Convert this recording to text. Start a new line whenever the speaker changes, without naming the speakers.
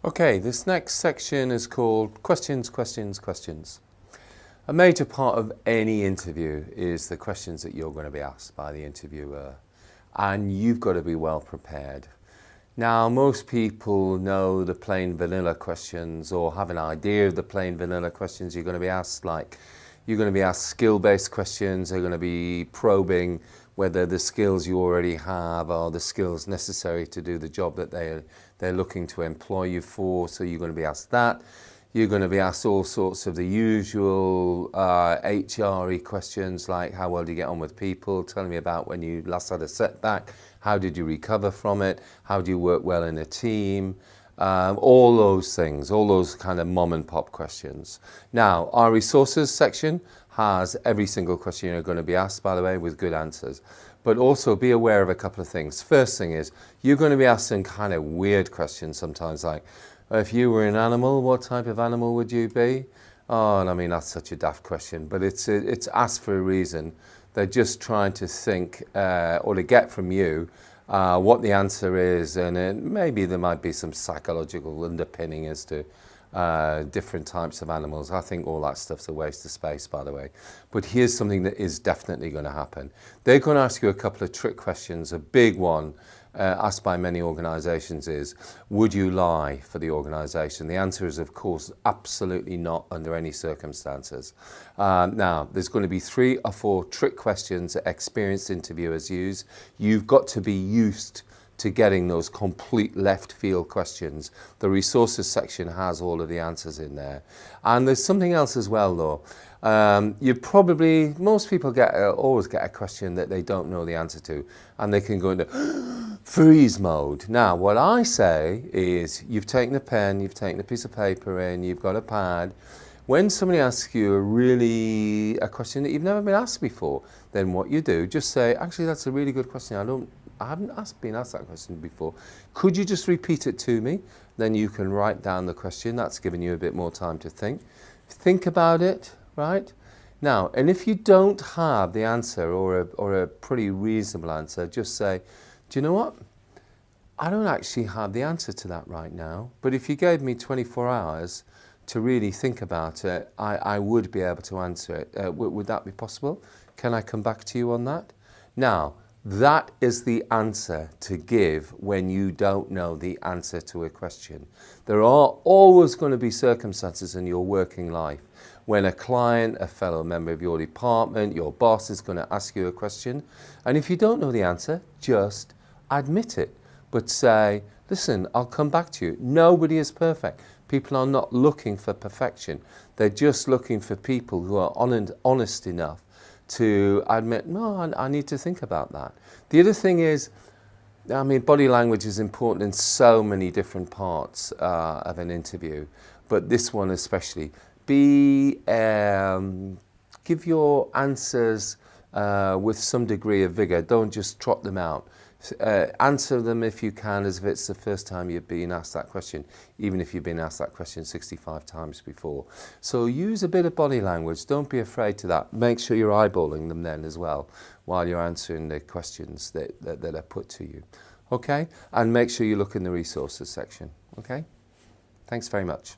Okay, this next section is called Questions, Questions, Questions. A major part of any interview is the questions that you're going to be asked by the interviewer, and you've got to be well prepared. Now, most people know the plain vanilla questions or have an idea of the plain vanilla questions you're going to be asked, like you're going to be asked skill-based questions. They're going to be probing whether the skills you already have are the skills necessary to do the job that they're looking to employ you for. So you're going to be asked that. You're going to be asked all sorts of the usual HRE questions, like how well do you get on with people? Tell me about when you last had a setback. How did you recover from it? How do you work well in a team? All those things, all those kind of mom and pop questions. Now, our resources section has every single question you're going to be asked, by the way, with good answers. But also be aware of a couple of things. First thing is, you're going to be asked some kind of weird questions sometimes, like, if you were an animal, what type of animal would you be? Oh, and I mean, that's such a daft question, but it's asked for a reason. They're just trying to think or to get from you what the answer is, and maybe there might be some psychological underpinning as to different types of animals. I think all that stuff's a waste of space, by the way. But here's something that is definitely going to happen. They're going to ask you a couple of trick questions. A big one asked by many organisations is, would you lie for the organisation? The answer is, of course, absolutely not under any circumstances. Now, there's going to be 3 or 4 trick questions that experienced interviewers use. You've got to be used to getting those complete left field questions. The resources section has all of the answers in there. And there's something else as well, though. Most people always get a question that they don't know the answer to, and they can go into freeze mode. Now, what I say is, you've taken a pen, you've taken a piece of paper in, you've got a pad. When somebody asks you a question that you've never been asked before, then what you do, just say, actually, that's a really good question. I haven't been asked that question before. Could you just repeat it to me? Then you can write down the question. That's giving you a bit more time to think. Think about it, right? Now, and if you don't have the answer or a pretty reasonable answer, just say, do you know what? I don't actually have the answer to that right now, but if you gave me 24 hours to really think about it, I would be able to answer it. Would that be possible? Can I come back to you on that? Now, that is the answer to give when you don't know the answer to a question. There are always going to be circumstances in your working life when a client, a fellow member of your department, your boss is going to ask you a question. And if you don't know the answer, just admit it. But say, listen, I'll come back to you. Nobody is perfect. People are not looking for perfection. They're just looking for people who are honest enough to admit, no, I need to think about that. The other thing is, I mean, body language is important in so many different parts of an interview, but this one especially. Give your answers with some degree of vigour. Don't just trot them out. Answer them if you can as if it's the first time you've been asked that question, even if you've been asked that question 65 times before. So use a bit of body language. Don't be afraid to that. Make sure you're eyeballing them then as well while you're answering the questions that are put to you. Okay? And make sure you look in the resources section. Okay? Thanks very much.